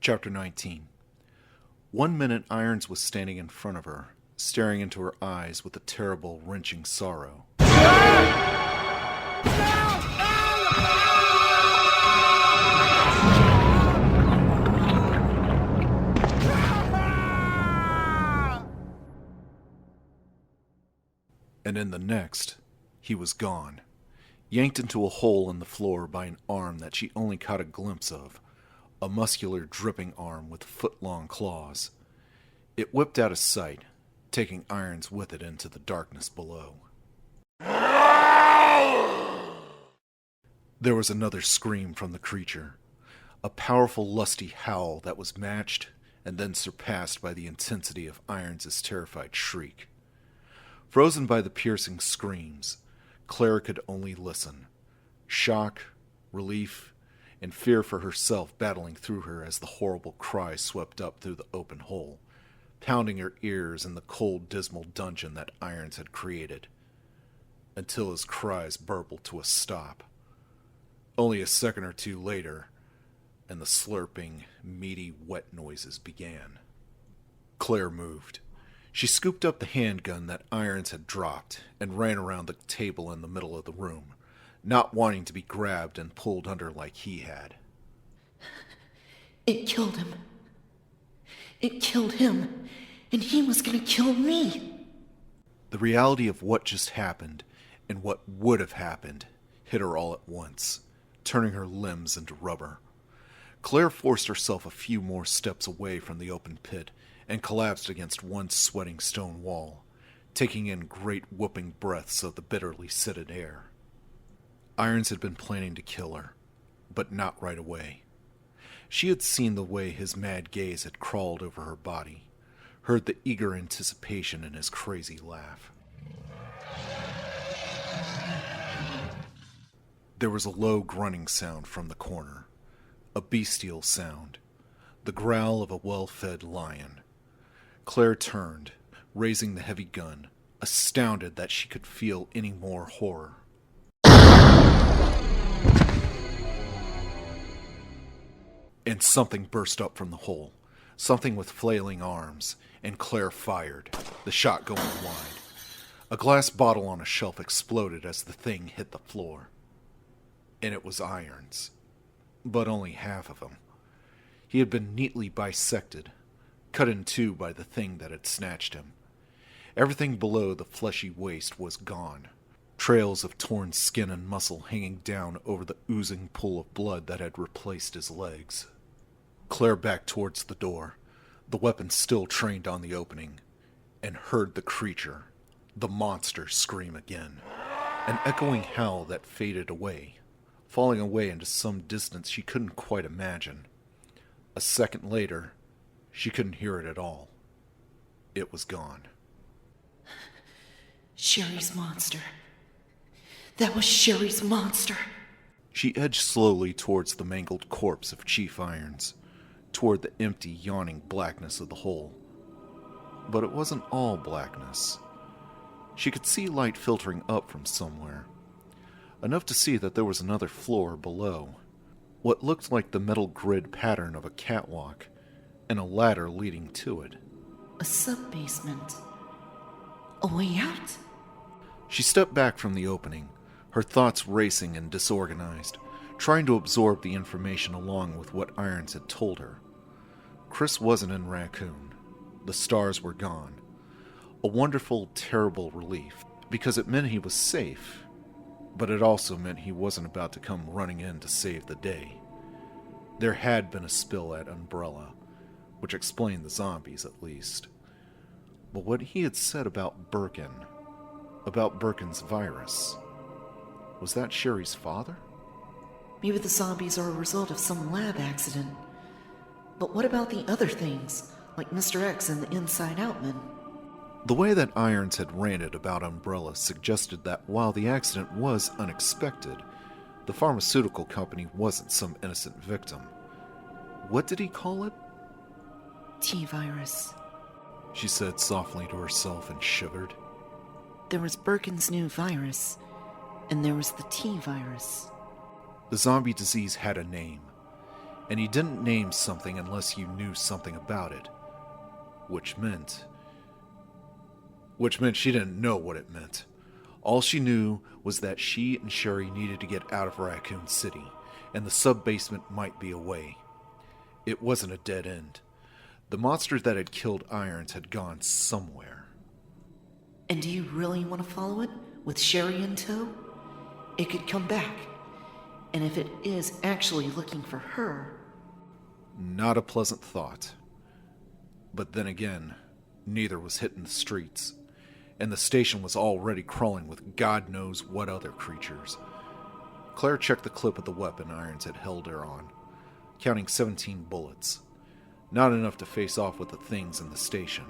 Chapter 19. 1 minute Irons was standing in front of her, staring into her eyes with a terrible, wrenching sorrow. And in the next, he was gone, yanked into a hole in the floor by an arm that she only caught a glimpse of, a muscular, dripping arm with foot-long claws. It whipped out of sight, taking Irons with it into the darkness below. There was another scream from the creature, a powerful, lusty howl that was matched and then surpassed by the intensity of Irons' terrified shriek. Frozen by the piercing screams, Claire could only listen, shock, relief, and fear for herself battling through her as the horrible cry swept up through the open hole, pounding her ears in the cold, dismal dungeon that Irons had created, until his cries burbled to a stop. Only a second or two later, and the slurping, meaty, wet noises began. Claire moved. She scooped up the handgun that Irons had dropped and ran around the table in the middle of the room, not wanting to be grabbed and pulled under like he had. It killed him. It killed him, and he was gonna kill me. The reality of what just happened and what would have happened hit her all at once, turning her limbs into rubber. Claire forced herself a few more steps away from the open pit and collapsed against one sweating stone wall, taking in great whooping breaths of the bitterly scented air. Irons had been planning to kill her, but not right away. She had seen the way his mad gaze had crawled over her body, heard the eager anticipation in his crazy laugh. There was a low grunting sound from the corner, a bestial sound, the growl of a well-fed lion. Claire turned, raising the heavy gun, astounded that she could feel any more horror. And something burst up from the hole, something with flailing arms, and Claire fired, the shot going wide. A glass bottle on a shelf exploded as the thing hit the floor. And it was Irons, but only half of him. He had been neatly bisected, cut in two by the thing that had snatched him. Everything below the fleshy waist was gone, trails of torn skin and muscle hanging down over the oozing pool of blood that had replaced his legs. Claire backed towards the door, the weapon still trained on the opening, and heard the creature, the monster, scream again. An echoing howl that faded away, falling away into some distance she couldn't quite imagine. A second later, she couldn't hear it at all. It was gone. Sherry's monster. That was Sherry's monster. She edged slowly towards the mangled corpse of Chief Irons, toward the empty, yawning blackness of the hole. But it wasn't all blackness. She could see light filtering up from somewhere, enough to see that there was another floor below, what looked like the metal grid pattern of a catwalk, and a ladder leading to it. A sub-basement. A way out? She stepped back from the opening, her thoughts racing and disorganized, trying to absorb the information along with what Irons had told her. Chris wasn't in Raccoon. The stars were gone. A wonderful, terrible relief, because it meant he was safe, but it also meant he wasn't about to come running in to save the day. There had been a spill at Umbrella, which explained the zombies at least. But what he had said about Birkin, about Birkin's virus, was that Sherry's father? Maybe the zombies are a result of some lab accident. But what about the other things, like Mr. X and the Inside Out Men? The way that Irons had ranted about Umbrella suggested that while the accident was unexpected, the pharmaceutical company wasn't some innocent victim. What did he call it? T-virus. She said softly to herself and shivered. There was Birkin's new virus, and there was the T-virus. The zombie disease had a name. and he didn't name something unless you knew something about it, which meant she didn't know what it meant. All she knew was that she and Sherry needed to get out of Raccoon City, and the sub-basement might be a way. It wasn't a dead end. The monster that had killed Irons had gone somewhere. And do you really want to follow it with Sherry in tow? It could come back. And if it is actually looking for her... Not a pleasant thought. But then again, neither was hitting the streets, and the station was already crawling with God knows what other creatures. Claire checked the clip of the weapon Irons had held her on, counting 17 bullets. Not enough to face off with the things in the station,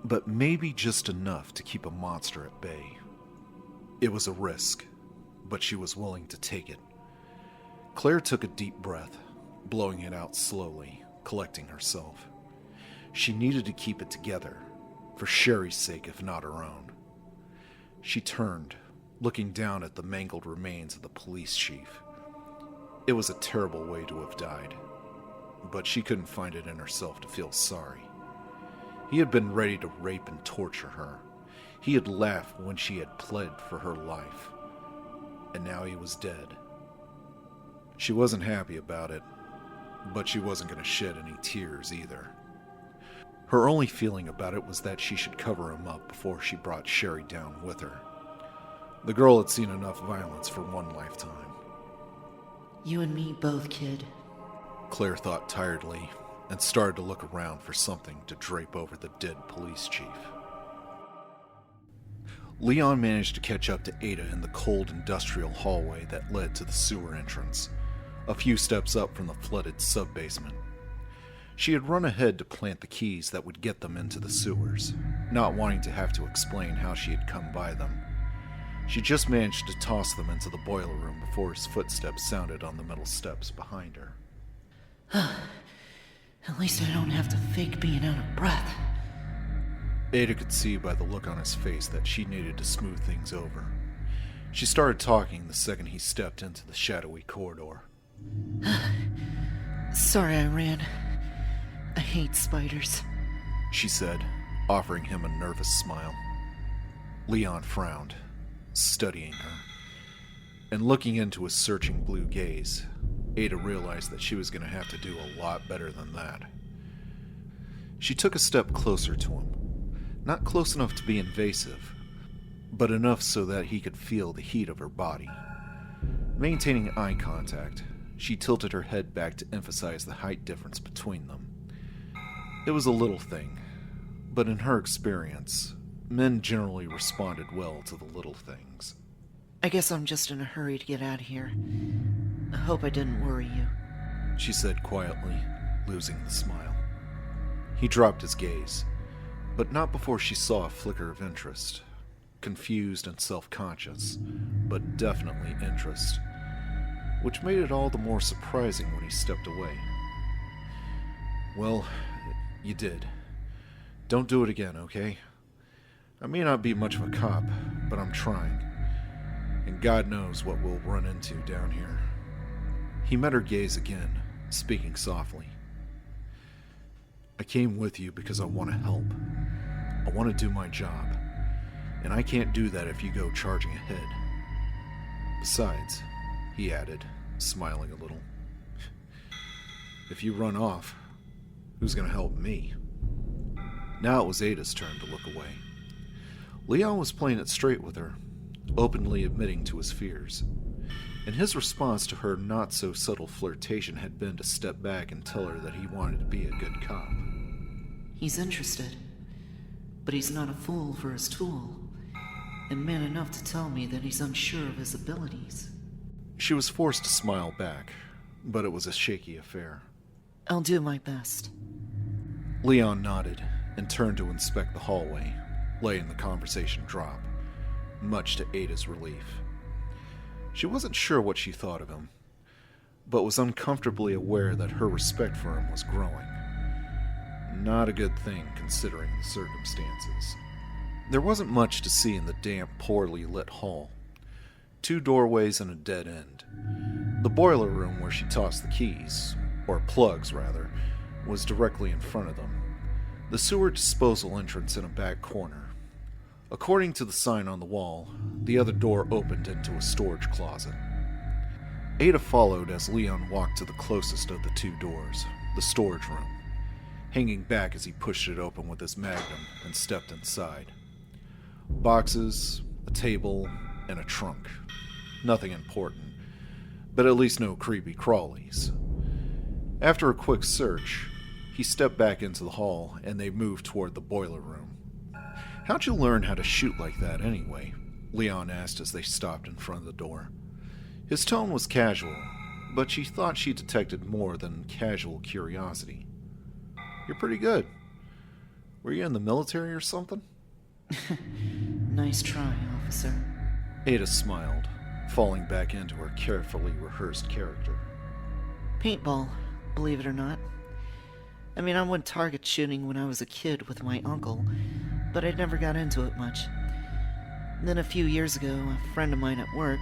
but maybe just enough to keep a monster at bay. It was a risk, but she was willing to take it. Claire took a deep breath, blowing it out slowly, collecting herself. She needed to keep it together, for Sherry's sake if not her own. She turned, looking down at the mangled remains of the police chief. It was a terrible way to have died, but she couldn't find it in herself to feel sorry. He had been ready to rape and torture her. He had laughed when she had pled for her life, and now he was dead. She wasn't happy about it, but she wasn't going to shed any tears either. Her only feeling about it was that she should cover him up before she brought Sherry down with her. The girl had seen enough violence for one lifetime. You and me both, kid. Claire thought tiredly and started to look around for something to drape over the dead police chief. Leon managed to catch up to Ada in the cold industrial hallway that led to the sewer entrance, a few steps up from the flooded sub-basement. She had run ahead to plant the keys that would get them into the sewers, not wanting to have to explain how she had come by them. She just managed to toss them into the boiler room before his footsteps sounded on the metal steps behind her. At least I don't have to fake being out of breath. Ada could see by the look on his face that she needed to smooth things over. She started talking the second he stepped into the shadowy corridor. Sorry I ran. I hate spiders. She said, offering him a nervous smile. Leon frowned, studying her, and looking into his searching blue gaze. Ada realized that she was going to have to do a lot better than that. She took a step closer to him, not close enough to be invasive, but enough so that he could feel the heat of her body. Maintaining eye contact, she tilted her head back to emphasize the height difference between them. It was a little thing, but in her experience, men generally responded well to the little things. I guess I'm just in a hurry to get out of here. I hope I didn't worry you. She said quietly, losing the smile. He dropped his gaze, but not before she saw a flicker of interest. Confused and self-conscious, but definitely interest, which made it all the more surprising when he stepped away. Well, you did. Don't do it again, okay? I may not be much of a cop, but I'm trying. And God knows what we'll run into down here. He met her gaze again, speaking softly. I came with you because I want to help. I want to do my job. And I can't do that if you go charging ahead. Besides, he added, smiling a little, if you run off, who's going to help me? Now it was Ada's turn to look away. Leon was playing it straight with her, openly admitting to his fears. And his response to her not-so-subtle flirtation had been to step back and tell her that he wanted to be a good cop. He's interested, but he's not a fool for his tool, and man enough to tell me that he's unsure of his abilities. She was forced to smile back, but it was a shaky affair. I'll do my best. Leon nodded and turned to inspect the hallway, letting the conversation drop, much to Ada's relief. She wasn't sure what she thought of him, but was uncomfortably aware that her respect for him was growing. Not a good thing, considering the circumstances. There wasn't much to see in the damp, poorly lit hall. 2 doorways and a dead end. The boiler room where she tossed the keys, or plugs rather, was directly in front of them. The sewer disposal entrance in a back corner. According to the sign on the wall, the other door opened into a storage closet. Ada followed as Leon walked to the closest of the two doors, the storage room, hanging back as he pushed it open with his magnum and stepped inside. Boxes, a table, and a trunk. Nothing important, but at least no creepy crawlies. After a quick search, he stepped back into the hall and they moved toward the boiler room. "How'd you learn how to shoot like that anyway?" Leon asked as they stopped in front of the door. His tone was casual, but she thought she detected more than casual curiosity. "You're pretty good. Were you in the military or something?" Nice try, officer. Ada smiled, falling back into her carefully rehearsed character. Paintball, believe it or not. I mean, I went target shooting when I was a kid with my uncle, but I never got into it much. Then a few years ago, a friend of mine at work,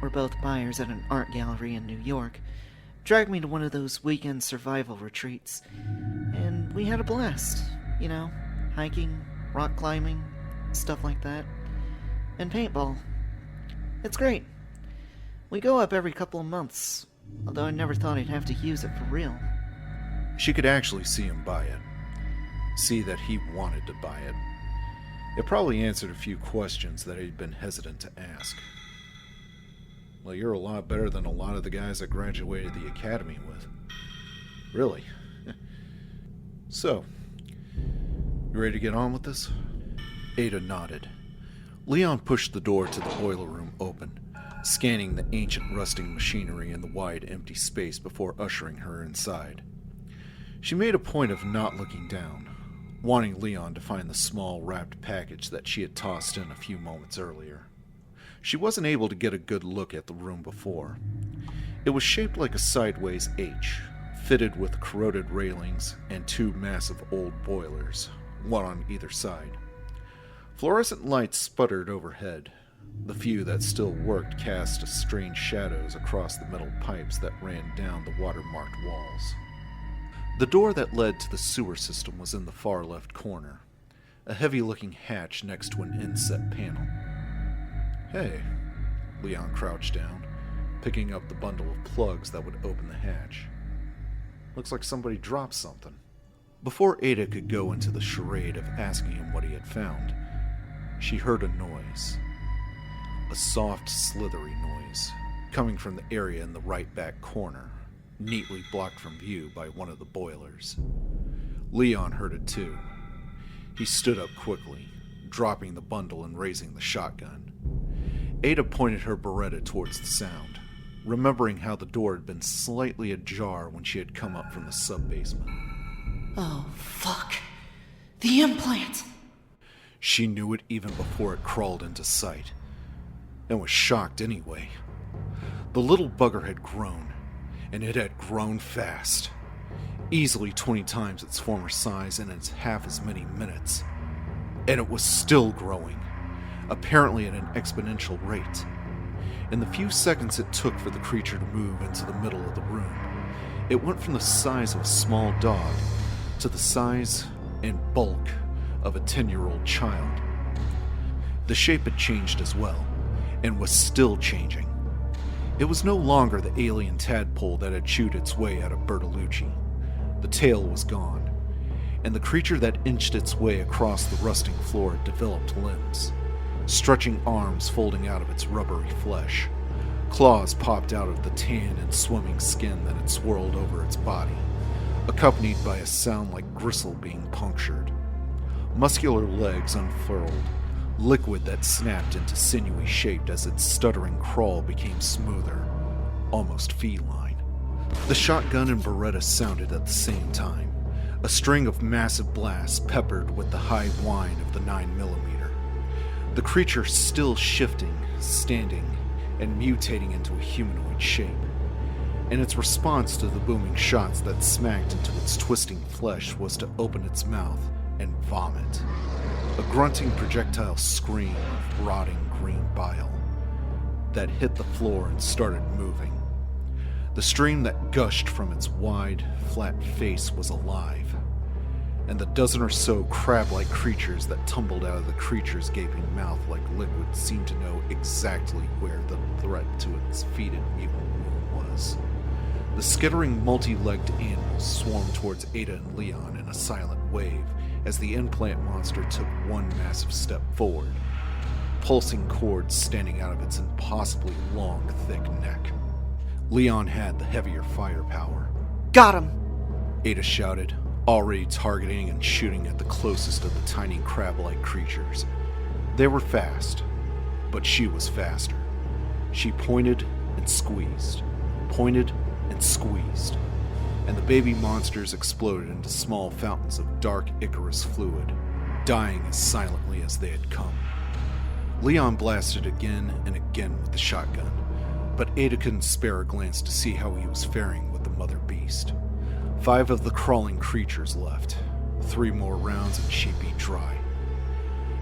we're both buyers at an art gallery in New York, dragged me to one of those weekend survival retreats. And we had a blast. You know, hiking, rock climbing, stuff like that. And paintball. It's great. We go up every couple of months, although I never thought I'd have to use it for real. She could actually see him buy it. See that he wanted to buy it. It probably answered a few questions that he'd been hesitant to ask. "Well, you're a lot better than a lot of the guys I graduated the academy with." "Really?" "So, you ready to get on with this?" Ada nodded. Leon pushed the door to the boiler room open, scanning the ancient rusting machinery in the wide empty space before ushering her inside. She made a point of not looking down, wanting Leon to find the small wrapped package that she had tossed in a few moments earlier. She wasn't able to get a good look at the room before. It was shaped like a sideways H, fitted with corroded railings and two massive old boilers, one on either side. Fluorescent lights sputtered overhead. The few that still worked cast strange shadows across the metal pipes that ran down the watermarked walls. The door that led to the sewer system was in the far left corner, a heavy-looking hatch next to an inset panel. "Hey," Leon crouched down, picking up the bundle of plugs that would open the hatch. "Looks like somebody dropped something." Before Ada could go into the charade of asking him what he had found, she heard a noise. A soft, slithery noise, coming from the area in the right back corner, neatly blocked from view by one of the boilers. Leon heard it too. He stood up quickly, dropping the bundle and raising the shotgun. Ada pointed her Beretta towards the sound, remembering how the door had been slightly ajar when she had come up from the sub-basement. Oh, fuck. The implant! She knew it even before it crawled into sight, and was shocked anyway. The little bugger had grown, and it had grown fast. Easily 20 times its former size in its half as many minutes. And it was still growing, apparently at an exponential rate. In the few seconds it took for the creature to move into the middle of the room, it went from the size of a small dog to the size and bulk of a 10-year-old child. The shape had changed as well, and was still changing. It was no longer the alien tadpole that had chewed its way out of Bertolucci. The tail was gone, and the creature that inched its way across the rusting floor developed limbs, stretching arms folding out of its rubbery flesh. Claws popped out of the tan and swimming skin that had swirled over its body, accompanied by a sound like gristle being punctured. Muscular legs unfurled, liquid that snapped into sinewy shape as its stuttering crawl became smoother, almost feline. The shotgun and Beretta sounded at the same time, a string of massive blasts peppered with the high whine of the 9mm. The creature still shifting, standing, and mutating into a humanoid shape, and its response to the booming shots that smacked into its twisting flesh was to open its mouth and vomit. A grunting projectile scream of rotting green bile that hit the floor and started moving, The stream that gushed from its wide, flat face was alive, and the dozen or so crab-like creatures that tumbled out of the creature's gaping mouth like liquid seemed to know exactly where the threat to its defeated mutant wound was. The skittering, multi-legged animals swarmed towards Ada and Leon in a silent wave as the implant monster took one massive step forward, pulsing cords standing out of its impossibly long, thick neck. Leon had the heavier firepower. Got him! Ada shouted, already targeting and shooting at the closest of the tiny crab-like creatures. They were fast, but she was faster. She pointed and squeezed, pointed and squeezed, and the baby monsters exploded into small fountains of dark Icarus fluid, dying as silently as they had come. Leon blasted again and again with the shotgun, but Ada couldn't spare a glance to see how he was faring with the mother beast. 5 of the crawling creatures left. 3 more rounds and she'd be dry.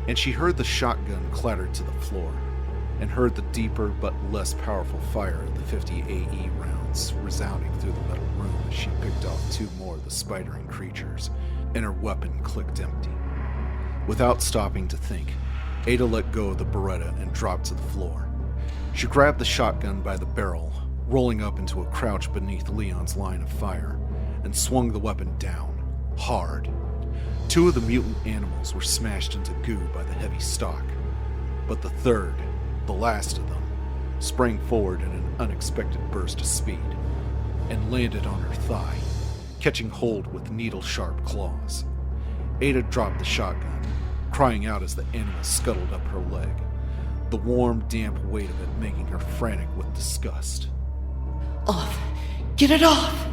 And she heard the shotgun clatter to the floor, and heard the deeper but less powerful fire of the 50 AE rounds resounding through the metal room as she picked off 2 more of the spidering creatures, and her weapon clicked empty. Without stopping to think, Ada let go of the Beretta and dropped to the floor. She grabbed the shotgun by the barrel, rolling up into a crouch beneath Leon's line of fire, and swung the weapon down, hard. 2 of the mutant animals were smashed into goo by the heavy stock, but the third, the last of them, sprang forward in an unexpected burst of speed, and landed on her thigh, catching hold with needle-sharp claws. Ada dropped the shotgun, crying out as the animal scuttled up her leg, the warm, damp weight of it making her frantic with disgust. Off! Get it off!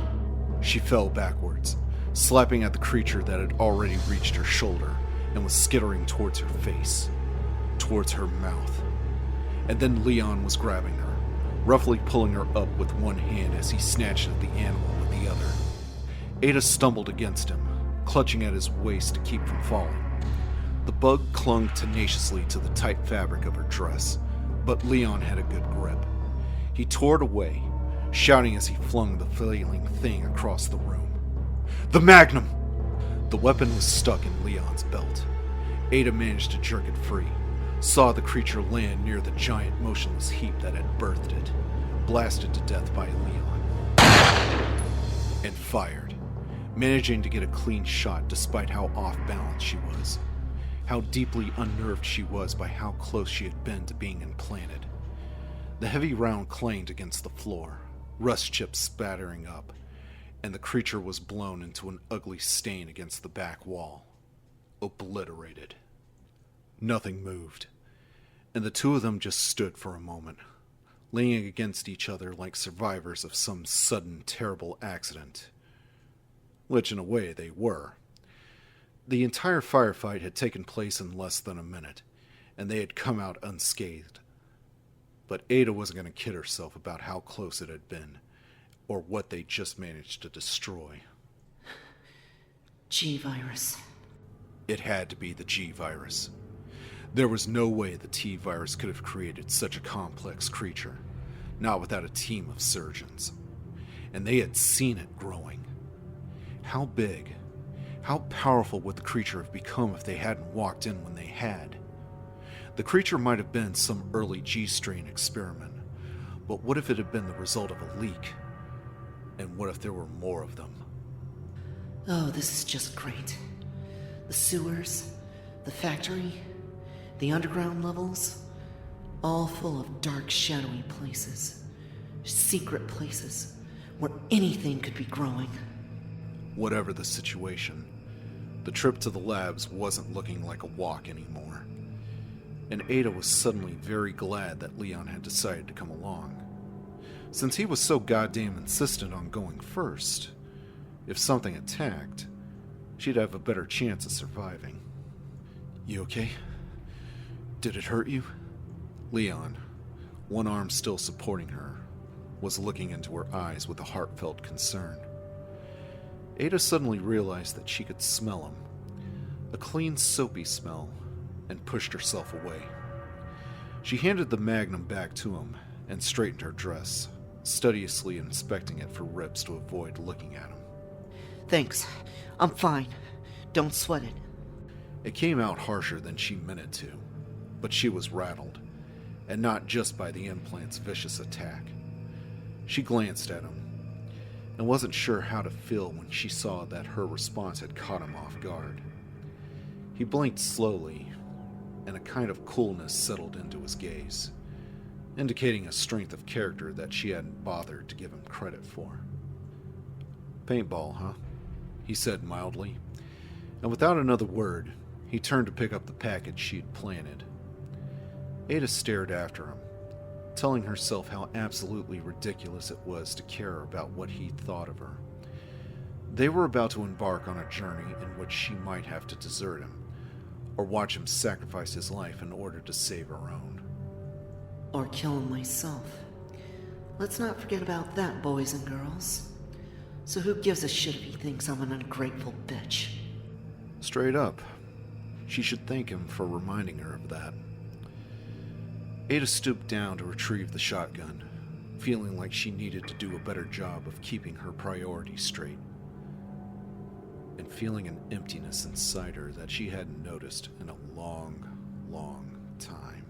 She fell backwards, slapping at the creature that had already reached her shoulder and was skittering towards her face, towards her mouth. And then Leon was grabbing her, roughly pulling her up with one hand as he snatched at the animal with the other. Ada stumbled against him, clutching at his waist to keep from falling. The bug clung tenaciously to the tight fabric of her dress, but Leon had a good grip. He tore it away, shouting as he flung the flailing thing across the room. The Magnum! The weapon was stuck in Leon's belt. Ada managed to jerk it free, saw the creature land near the giant motionless heap that had birthed it, blasted to death by Leon, and fired, managing to get a clean shot despite how off balance she was, how deeply unnerved she was by how close she had been to being implanted. The heavy round clanged against the floor, rust chips spattering up, and the creature was blown into an ugly stain against the back wall, obliterated. Nothing moved, and the 2 of them just stood for a moment, leaning against each other like survivors of some sudden, terrible accident, which in a way they were. The entire firefight had taken place in less than a minute, and they had come out unscathed. But Ada wasn't going to kid herself about how close it had been, or what they just managed to destroy. G-Virus. It had to be the G-Virus. There was no way the T-Virus could have created such a complex creature, not without a team of surgeons. And they had seen it growing. How big, how powerful would the creature have become if they hadn't walked in when they had? The creature might have been some early G-strain experiment, but what if it had been the result of a leak? And what if there were more of them? Oh, this is just great. The sewers, the factory, the underground levels, all full of dark, shadowy places. Secret places where anything could be growing. Whatever the situation, the trip to the labs wasn't looking like a walk anymore. And Ada was suddenly very glad that Leon had decided to come along. Since he was so goddamn insistent on going first, if something attacked, she'd have a better chance of surviving. You okay? Did it hurt you? Leon, one arm still supporting her, was looking into her eyes with a heartfelt concern. Ada suddenly realized that she could smell him, a clean, soapy smell, and pushed herself away. She handed the Magnum back to him and straightened her dress, studiously inspecting it for rips to avoid looking at him. Thanks. I'm fine. Don't sweat it. It came out harsher than she meant it to, but she was rattled, and not just by the implant's vicious attack. She glanced at him, and wasn't sure how to feel when she saw that her response had caught him off guard. He blinked slowly, and a kind of coolness settled into his gaze, indicating a strength of character that she hadn't bothered to give him credit for. "Paintball, huh?" he said mildly, and without another word, he turned to pick up the package she had planted. Ada stared after him, telling herself how absolutely ridiculous it was to care about what he thought of her. They were about to embark on a journey in which she might have to desert him, or watch him sacrifice his life in order to save her own. Or kill him myself. Let's not forget about that, boys and girls. So who gives a shit if he thinks I'm an ungrateful bitch? Straight up, she should thank him for reminding her of that. Ada stooped down to retrieve the shotgun, feeling like she needed to do a better job of keeping her priorities straight, and feeling an emptiness inside her that she hadn't noticed in a long, long time.